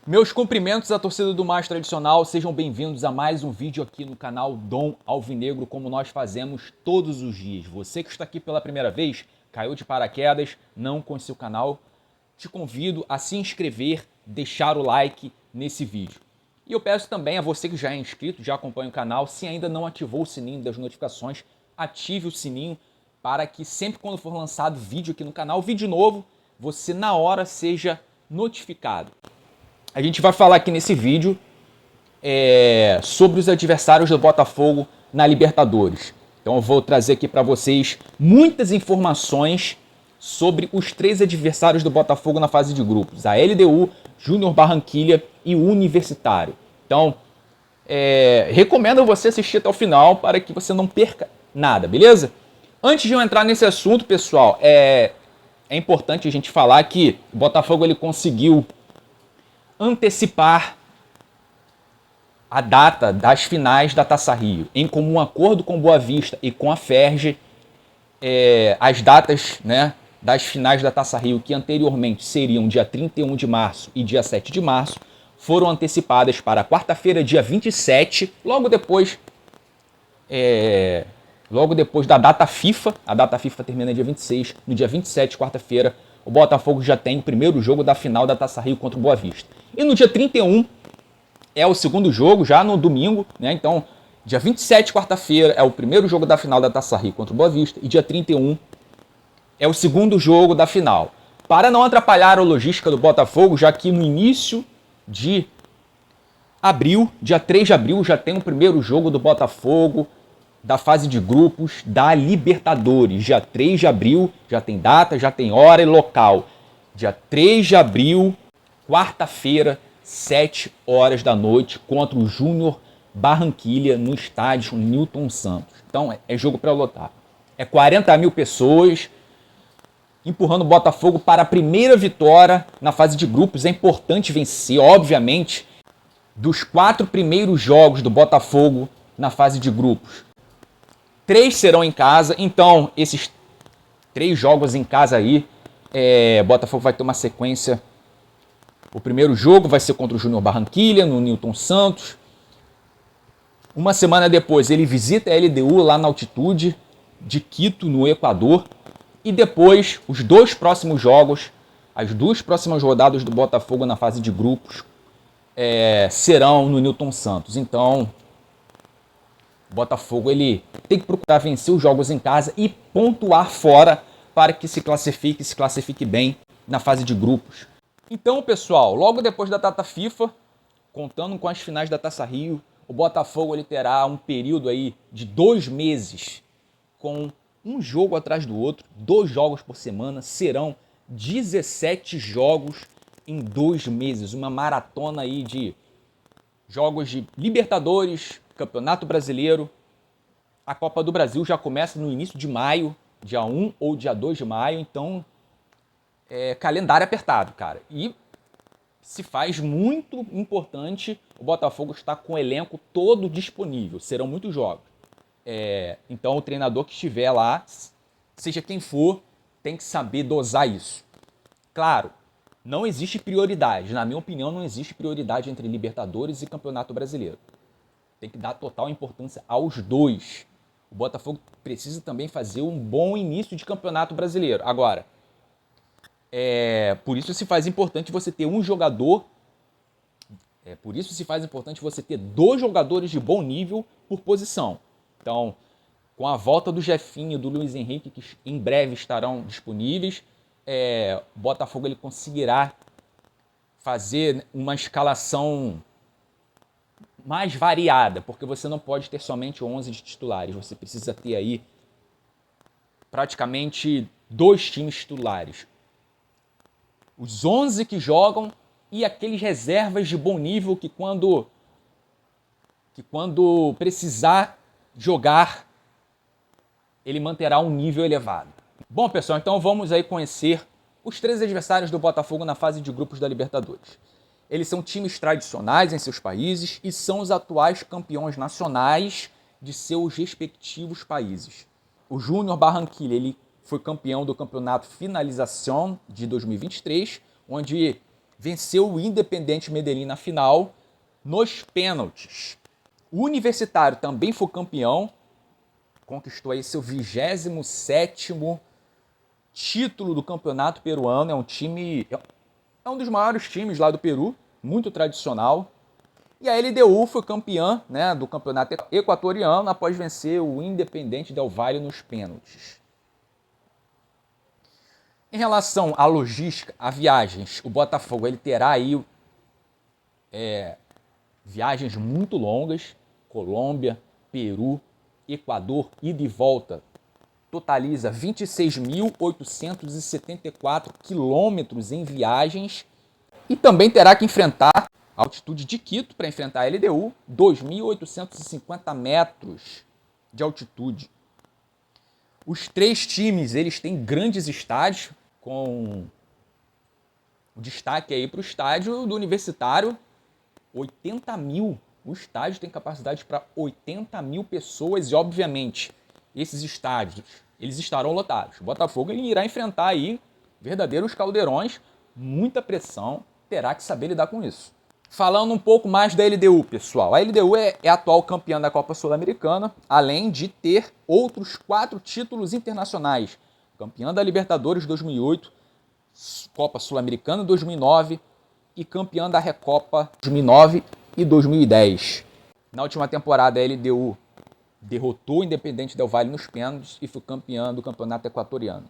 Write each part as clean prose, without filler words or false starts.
Meus cumprimentos à torcida do Mais Tradicional, sejam bem-vindos a mais um vídeo aqui no canal Dom Alvinegro, como nós fazemos todos os dias. Você que está aqui pela primeira vez, caiu de paraquedas, não conhece o canal, te convido a se inscrever, deixar o like nesse vídeo. E eu peço também a você que já é inscrito, já acompanha o canal, se ainda não ativou o sininho das notificações, ative o sininho para que sempre quando for lançado vídeo aqui no canal, vídeo novo, você na hora seja notificado. A gente vai falar aqui nesse vídeo sobre os adversários do Botafogo na Libertadores. Então eu vou trazer aqui para vocês muitas informações sobre os 3 adversários do Botafogo na fase de grupos. A LDU, Júnior Barranquilla e o Universitário. Então, recomendo você assistir até o final para que você não perca nada, beleza? Antes de eu entrar nesse assunto, pessoal, é importante a gente falar que o Botafogo ele conseguiu antecipar a data das finais da Taça Rio. Em comum acordo com Boa Vista e com a Ferge, as datas, né, das finais da Taça Rio, que anteriormente seriam dia 31 de março e dia 7 de março, foram antecipadas para quarta-feira, dia 27, logo depois da data FIFA. A data FIFA termina dia 26, no dia 27, quarta-feira, o Botafogo já tem o primeiro jogo da final da Taça Rio contra o Boa Vista. E no dia 31 é o segundo jogo, já no domingo, né? Então, dia 27, quarta-feira, é o primeiro jogo da final da Taça Rio contra o Boa Vista. E dia 31 é o segundo jogo da final. Para não atrapalhar a logística do Botafogo, já que no início de abril, dia 3 de abril, já tem o primeiro jogo do Botafogo da fase de grupos da Libertadores. Dia 3 de abril, já tem data, já tem hora e local. Dia 3 de abril, quarta-feira, 7 horas da noite, contra o Júnior Barranquilla no estádio Newton Santos. Então é jogo para lotar. É 40 mil pessoas empurrando o Botafogo para a primeira vitória na fase de grupos. É importante vencer, obviamente, dos 4 primeiros jogos do Botafogo na fase de grupos. 3 serão em casa, então esses 3 jogos em casa aí, Botafogo vai ter uma sequência. O primeiro jogo vai ser contra o Júnior Barranquilla, no Newton Santos. Uma semana depois ele visita a LDU lá na altitude de Quito, no Equador. E depois, os 2 próximos jogos, as 2 próximas rodadas do Botafogo na fase de grupos serão no Newton Santos. Então, o Botafogo ele tem que procurar vencer os jogos em casa e pontuar fora para que se classifique bem na fase de grupos. Então, pessoal, logo depois da data FIFA, contando com as finais da Taça Rio, o Botafogo ele terá um período aí de 2 meses com um jogo atrás do outro, 2 jogos por semana, serão 17 jogos em 2 meses, uma maratona aí de jogos de Libertadores, Campeonato Brasileiro. A Copa do Brasil já começa no início de maio, dia 1 ou dia 2 de maio, então calendário apertado, cara. E se faz muito importante o Botafogo estar com o elenco todo disponível. Serão muitos jogos. Então o treinador que estiver lá, seja quem for, tem que saber dosar isso. Claro, não existe prioridade. Na minha opinião, não existe prioridade entre Libertadores e Campeonato Brasileiro. Tem que dar total importância aos 2. O Botafogo precisa também fazer um bom início de Campeonato Brasileiro. Agora, por isso se faz importante você ter um jogador. Por isso se faz importante você ter 2 jogadores de bom nível por posição. Então, com a volta do Jefinho e do Luiz Henrique, que em breve estarão disponíveis, o Botafogo ele conseguirá fazer uma escalação mais variada, porque você não pode ter somente 11 de titulares, você precisa ter aí praticamente 2 times titulares. Os 11 que jogam e aqueles reservas de bom nível que quando precisar jogar, ele manterá um nível elevado. Bom, pessoal, então vamos aí conhecer Os 3 adversários do Botafogo na fase de grupos da Libertadores. Eles são times tradicionais em seus países e são os atuais campeões nacionais de seus respectivos países. O Júnior Barranquilla, ele foi campeão do campeonato Finalização de 2023, onde venceu o Independiente Medellín na final nos pênaltis. O Universitário também foi campeão, conquistou aí seu 27º título do campeonato peruano. É um dos maiores times lá do Peru, muito tradicional. E a LDU foi campeã, né, do campeonato equatoriano após vencer o Independiente Del Valle nos pênaltis. Em relação à logística, a viagens, o Botafogo ele terá aí viagens muito longas, Colômbia, Peru, Equador, ida e volta, totaliza 26.874 quilômetros em viagens, e também terá que enfrentar a altitude de Quito para enfrentar a LDU, 2.850 metros de altitude. Os 3 times eles têm grandes estádios, com o destaque aí para o estádio do Universitário, 80 mil. O estádio tem capacidade para 80 mil pessoas e, obviamente, esses estádios eles estarão lotados. O Botafogo ele irá enfrentar aí verdadeiros caldeirões, muita pressão, terá que saber lidar com isso. Falando um pouco mais da LDU, pessoal. A LDU é a atual campeã da Copa Sul-Americana, além de ter outros 4 títulos internacionais. Campeã da Libertadores 2008, Copa Sul-Americana 2009 e campeã da Recopa 2009 e 2010. Na última temporada, a LDU derrotou o Independiente Del Valle nos pênaltis e foi campeã do campeonato equatoriano.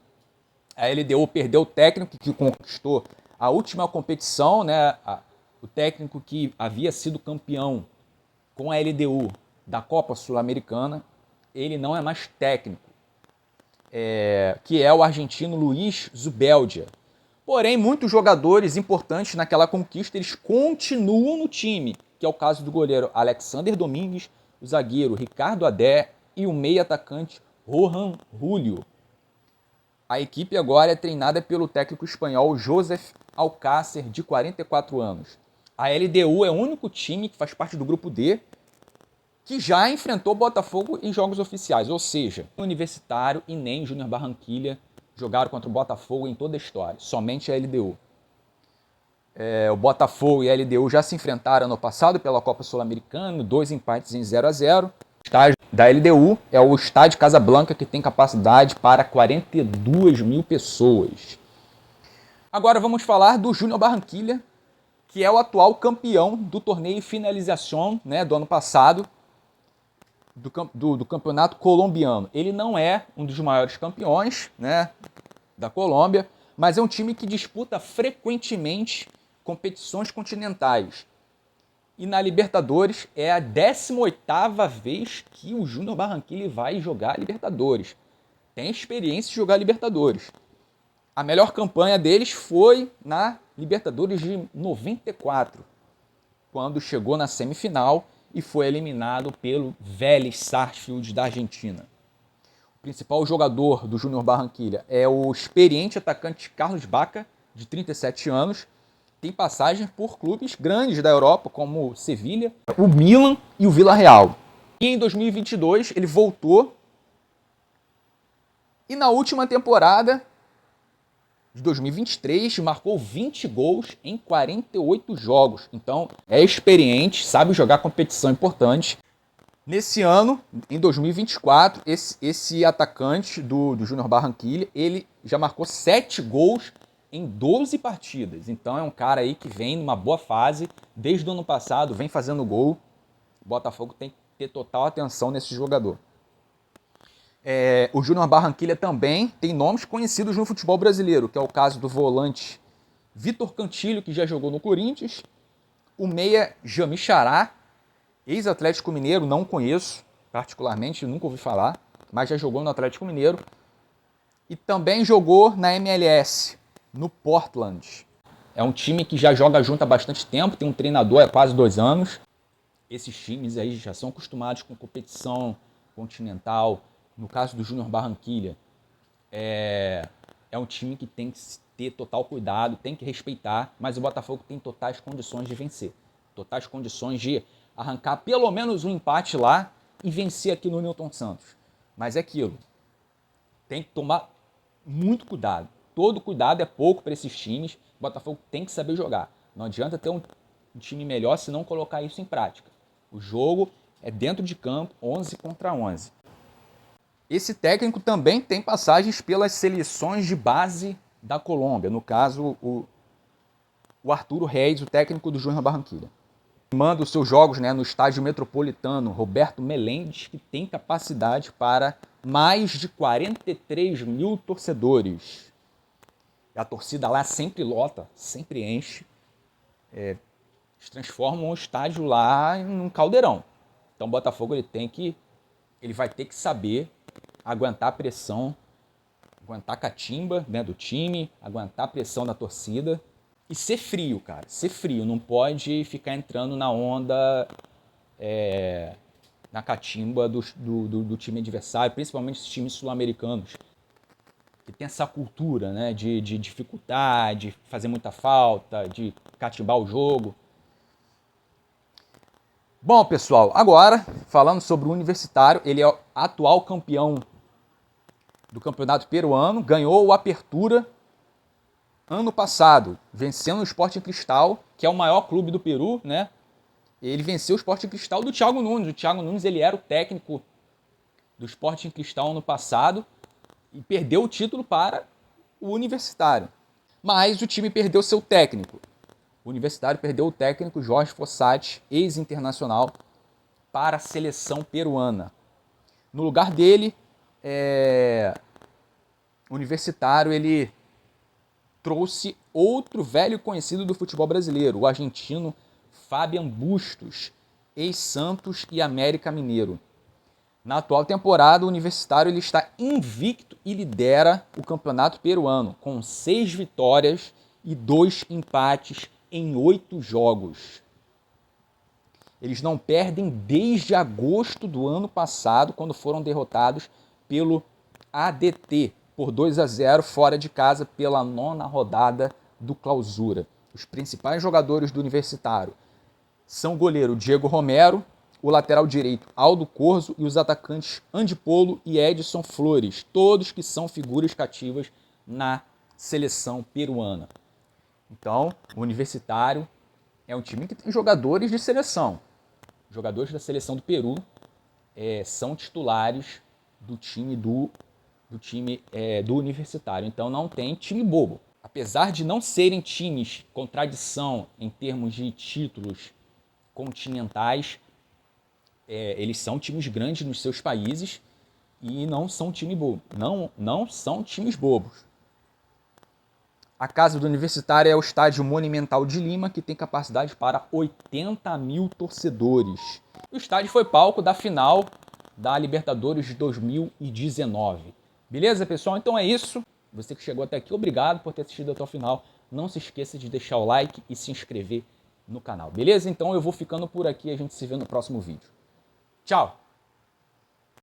A LDU perdeu o técnico que conquistou a última competição, né? O técnico que havia sido campeão com a LDU da Copa Sul-Americana, ele não é mais técnico, que é o argentino Luiz Zubeldia. Porém, muitos jogadores importantes naquela conquista, eles continuam no time, que é o caso do goleiro Alexander Domingues, o zagueiro Ricardo Adé e o meio-atacante Rohan Julio. A equipe agora é treinada pelo técnico espanhol Joseph Alcácer, de 44 anos. A LDU é o único time que faz parte do grupo D que já enfrentou o Botafogo em jogos oficiais, ou seja, o Universitário e nem o Júnior Barranquilla jogaram contra o Botafogo em toda a história, somente a LDU. O Botafogo e a LDU já se enfrentaram no passado pela Copa Sul-Americana, 2 empates em 0-0. O estádio da LDU é o Estádio Casablanca, que tem capacidade para 42 mil pessoas. Agora vamos falar do Júnior Barranquilla, que é o atual campeão do torneio Finalização, né, do ano passado, do campeonato colombiano. Ele não é um dos maiores campeões, né, da Colômbia, mas é um time que disputa frequentemente competições continentais. E na Libertadores é a 18ª vez que o Júnior Barranquilla vai jogar Libertadores. Tem experiência de jogar Libertadores. A melhor campanha deles foi na Libertadores de 94, quando chegou na semifinal e foi eliminado pelo Vélez Sarsfield da Argentina. O principal jogador do Júnior Barranquilla é o experiente atacante Carlos Bacca, de 37 anos. Tem passagem por clubes grandes da Europa, como o Sevilha, o Milan e o Villarreal. E em 2022 ele voltou e na última temporada de 2023 marcou 20 gols em 48 jogos. Então é experiente, sabe jogar competição importante. Nesse ano, em 2024, esse atacante do Júnior Barranquilla, ele já marcou 7 gols em 12 partidas. Então é um cara aí que vem numa boa fase, desde o ano passado, vem fazendo gol. O Botafogo tem que ter total atenção nesse jogador. O Júnior Barranquilla também tem nomes conhecidos no futebol brasileiro, que é o caso do volante Vitor Cantilho, que já jogou no Corinthians, o meia Jami Xará, ex-Atlético Mineiro, não conheço particularmente, nunca ouvi falar, mas já jogou no Atlético Mineiro. E também jogou na MLS, no Portland. É um time que já joga junto há bastante tempo, tem um treinador há quase 2 anos. Esses times aí já são acostumados com competição continental. No caso do Júnior Barranquilla, é um time que tem que ter total cuidado, tem que respeitar, mas o Botafogo tem totais condições de vencer. Totais condições de arrancar pelo menos um empate lá e vencer aqui no Newton Santos. Mas é aquilo, tem que tomar muito cuidado. Todo cuidado é pouco para esses times. O Botafogo tem que saber jogar. Não adianta ter um time melhor se não colocar isso em prática. O jogo é dentro de campo, 11 contra 11. Esse técnico também tem passagens pelas seleções de base da Colômbia. No caso, o Arturo Reis, o técnico do Júnior Barranquilla. Manda os seus jogos, né, no estádio metropolitano Roberto Meléndez, que tem capacidade para mais de 43 mil torcedores. A torcida lá sempre lota, sempre enche. Eles transformam o estádio lá em um caldeirão. Então o Botafogo ele vai ter que saber aguentar a pressão, aguentar a catimba, né, do time, aguentar a pressão da torcida. E ser frio, cara. Ser frio. Não pode ficar entrando na onda, na catimba do time adversário, principalmente os times sul-americanos, que tem essa cultura, né, de dificultar, de fazer muita falta, de catimbar o jogo. Bom, pessoal, agora, falando sobre o Universitário, ele é o atual campeão do Campeonato Peruano, ganhou o Apertura ano passado, vencendo o Sporting Cristal, que é o maior clube do Peru, né? Ele venceu o Sporting Cristal do Thiago Nunes. O Thiago Nunes, ele era o técnico do Sporting Cristal ano passado e perdeu o título para o Universitário. Mas o time perdeu seu técnico. O Universitário perdeu o técnico Jorge Fossati, ex-internacional, para a seleção peruana. No lugar dele, o Universitário, ele trouxe outro velho conhecido do futebol brasileiro, o argentino Fabian Bustos, ex-Santos e América Mineiro. Na atual temporada, o Universitário ele está invicto e lidera o campeonato peruano, com 6 vitórias e 2 empates em 8 jogos. Eles não perdem desde agosto do ano passado, quando foram derrotados pelo ADT, por 2-0 fora de casa pela 9ª rodada do Clausura. Os principais jogadores do Universitário são o goleiro Diego Romero, o lateral direito Aldo Corzo e os atacantes Andy Polo e Edson Flores, todos que são figuras cativas na seleção peruana. Então, o Universitário é um time que tem jogadores de seleção. Jogadores da seleção do Peru são titulares do time do Universitário. Então não tem time bobo. Apesar de não serem times com tradição em termos de títulos continentais, eles são times grandes nos seus países e não são time bobo. Não são times bobos. A casa do Universitário é o Estádio Monumental de Lima, que tem capacidade para 80 mil torcedores. O estádio foi palco da final da Libertadores de 2019. Beleza, pessoal? Então é isso. Você que chegou até aqui, obrigado por ter assistido até o final. Não se esqueça de deixar o like e se inscrever no canal. Beleza? Então eu vou ficando por aqui. A gente se vê no próximo vídeo. Tchau!